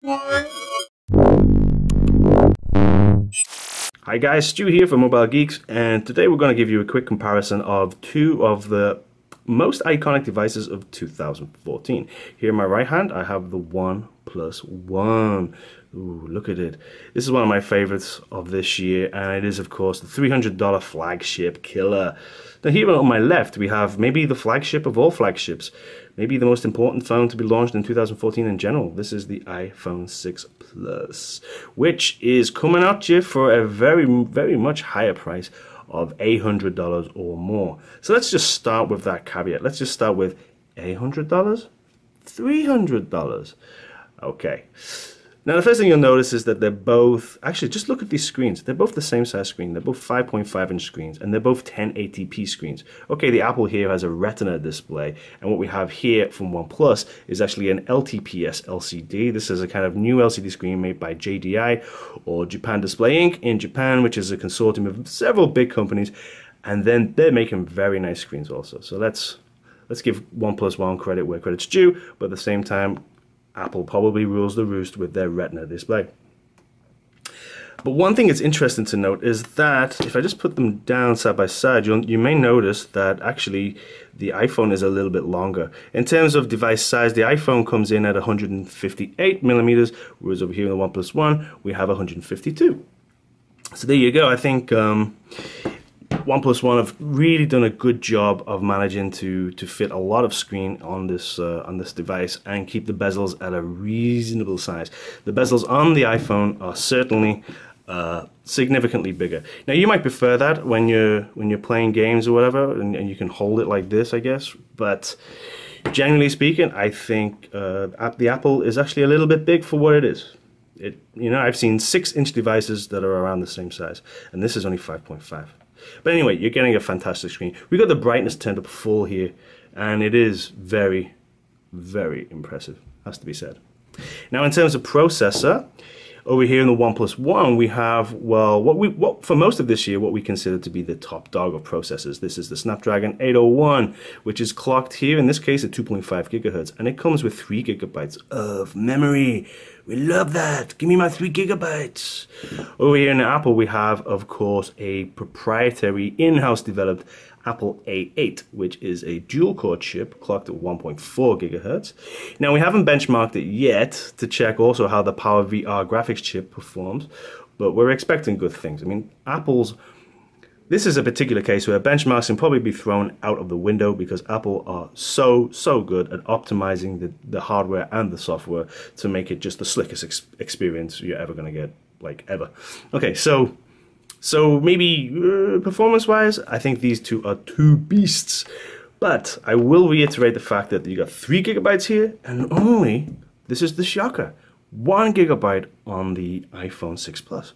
Hi guys, Stu here from Mobile Geeks, and today we're going to give you a quick comparison of two of the most iconic devices of 2014. Here in my right hand, I have the OnePlus One. Ooh, look at it. This is one of my favorites of this year, and it is, of course, the $300 flagship killer. Now here on my left, we have maybe the flagship of all flagships, maybe the most important phone to be launched in 2014 in general. This is the iPhone 6 Plus, which is coming at you for a very much higher price of $800 or more. So let's just start with that caveat. Let's just start with $800? $300? Okay. Now the first thing you'll notice is that they're both, actually just look at these screens, they're both the same size screen, they're both 5.5 inch screens, and they're both 1080p screens. Okay, the Apple here has a Retina display, and what we have here from OnePlus is actually an LTPS LCD. This is a kind of new LCD screen made by JDI, or Japan Display Inc. in Japan, which is a consortium of several big companies, and then they're making very nice screens also. So let's give OnePlus One credit where credit's due, but at the same time, Apple probably rules the roost with their Retina display. But one thing that's interesting to note is that if I just put them down side by side, you may notice that actually the iPhone is a little bit longer. In terms of device size, the iPhone comes in at 158 millimeters, whereas over here in the OnePlus One, we have 152. So there you go. I think OnePlus One have really done a good job of managing to fit a lot of screen on this device and keep the bezels at a reasonable size. The bezels on the iPhone are certainly significantly bigger. Now you might prefer that when you're playing games or whatever, and you can hold it like this, I guess. But generally speaking, I think the Apple is actually a little bit big for what it is. I've seen 6-inch devices that are around the same size, and this is only 5.5. But anyway, you're getting a fantastic screen. We got the brightness turned up full here, and it is very, very impressive, has to be said. Now, in terms of processor, over here in the OnePlus One, we have, well, what for most of this year, what we consider to be the top dog of processors. This is the Snapdragon 801, which is clocked here, in this case, at 2.5 gigahertz, and it comes with 3 gigabytes of memory. We love that. Give me my 3 gigabytes. Over here in Apple, we have, of course, a proprietary in-house developed Apple A8, which is a dual-core chip clocked at 1.4 gigahertz. Now, we haven't benchmarked it yet to check also how the Power VR graphics chip performs, but we're expecting good things. I mean, this is a particular case where benchmarks can probably be thrown out of the window because Apple are so good at optimizing the hardware and the software to make it just the slickest experience you're ever going to get, like ever. Okay, so maybe performance-wise, I think these two are two beasts. But I will reiterate the fact that you got 3 gigabytes here, and only, this is the shocker, 1 gigabyte on the iPhone 6 Plus.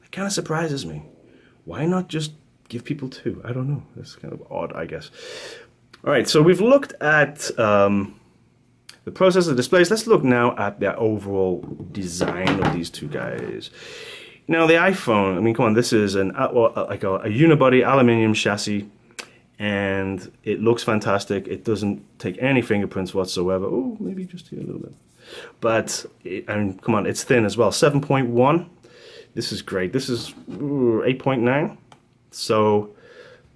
That kind of surprises me. Why not just give people 2? I don't know. That's kind of odd, I guess. All right, so we've looked at the processor displays. Let's look now at the overall design of these two guys. Now, the iPhone, I mean, come on, this is like a unibody aluminum chassis, and it looks fantastic. It doesn't take any fingerprints whatsoever. Oh, maybe just here a little bit. But, and come on, it's thin as well. 7.1. This is great. This is 8.9. So,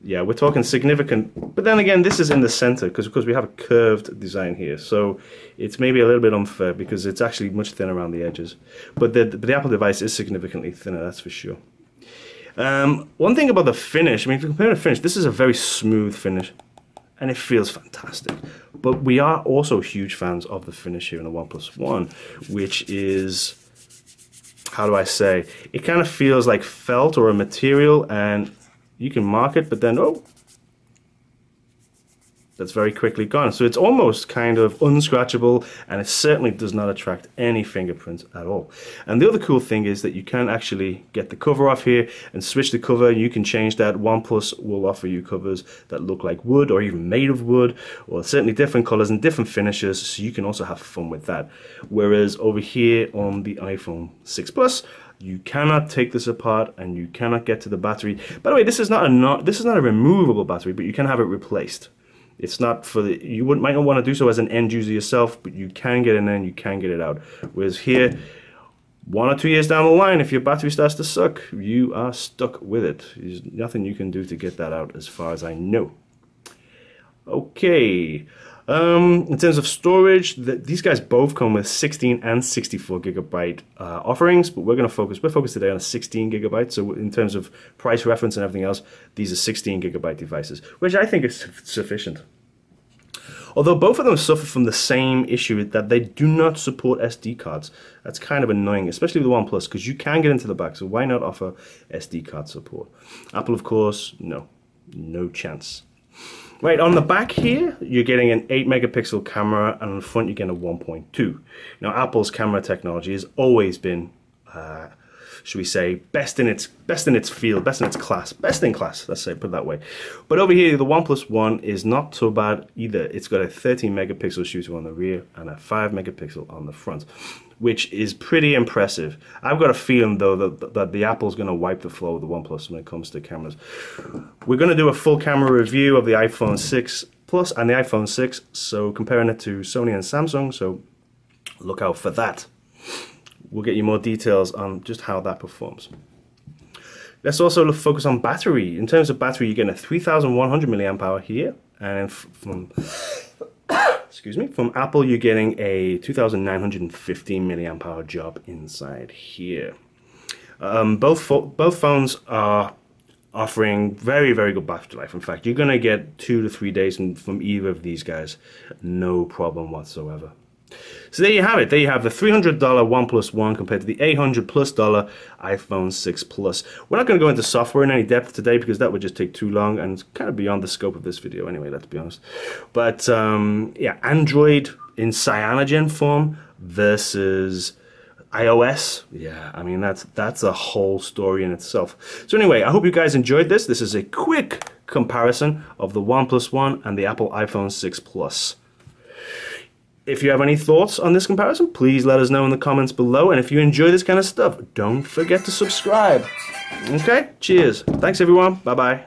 yeah, we're talking significant. But then again, this is in the center because we have a curved design here. So it's maybe a little bit unfair because it's actually much thinner around the edges. But the Apple device is significantly thinner, that's for sure. One thing about the finish, I mean, if you compare the finish, this is a very smooth finish. And it feels fantastic. But we are also huge fans of the finish here in the OnePlus One, which is, how do I say, it kind of feels like felt or a material, and you can mark it, but then, oh, that's very quickly gone. So it's almost kind of unscratchable, and it certainly does not attract any fingerprints at all. And the other cool thing is that you can actually get the cover off here and switch the cover. You can change that. OnePlus will offer you covers that look like wood or even made of wood, or certainly different colors and different finishes, so you can also have fun with that. Whereas over here on the iPhone 6 Plus, you cannot take this apart and you cannot get to the battery. By the way, this is not a removable battery, but you can have it replaced. It's not for the, you might not want to do so as an end user yourself, but you can get in there and you can get it out. Whereas here, 1 or 2 years down the line, if your battery starts to suck, you are stuck with it. There's nothing you can do to get that out as far as I know. Okay, in terms of storage, these guys both come with 16 and 64 gigabyte offerings, but we're focused today on a 16 gigabyte. So in terms of price reference and everything else, these are 16 gigabyte devices, which I think is sufficient. Although both of them suffer from the same issue, that they do not support SD cards. That's kind of annoying, especially with the OnePlus, because you can get into the back, so why not offer SD card support? Apple, of course, no chance. Right, on the back here, you're getting an 8 megapixel camera, and on the front you're getting a 1.2. Now, Apple's camera technology has always been, should we say, best in its field, best in class, let's say, put it that way. But over here, the OnePlus One is not so bad either. It's got a 13 megapixel shooter on the rear and a 5 megapixel on the front, which is pretty impressive. I've got a feeling, though, that the Apple's going to wipe the floor with the OnePlus when it comes to cameras. We're going to do a full camera review of the iPhone 6 Plus and the iPhone 6, so comparing it to Sony and Samsung, so look out for that. We'll get you more details on just how that performs. Let's also focus on battery. In terms of battery, you're getting a 3,100 milliamp hour here, and from excuse me, from Apple, you're getting a 2,915 milliamp hour job inside here. Both phones are offering very, very good battery life. In fact, you're going to get 2 to 3 days from either of these guys, no problem whatsoever. So there you have it. There you have the $300 OnePlus One compared to the $800+ iPhone 6 Plus. We're not going to go into software in any depth today because that would just take too long and it's kind of beyond the scope of this video anyway, let's be honest. But yeah, Android in cyanogen form versus iOS. Yeah, I mean, that's a whole story in itself. So anyway, I hope you guys enjoyed this. This is a quick comparison of the OnePlus One and the Apple iPhone 6 Plus. If you have any thoughts on this comparison, please let us know in the comments below. And if you enjoy this kind of stuff, don't forget to subscribe. Okay, cheers. Thanks everyone. Bye-bye.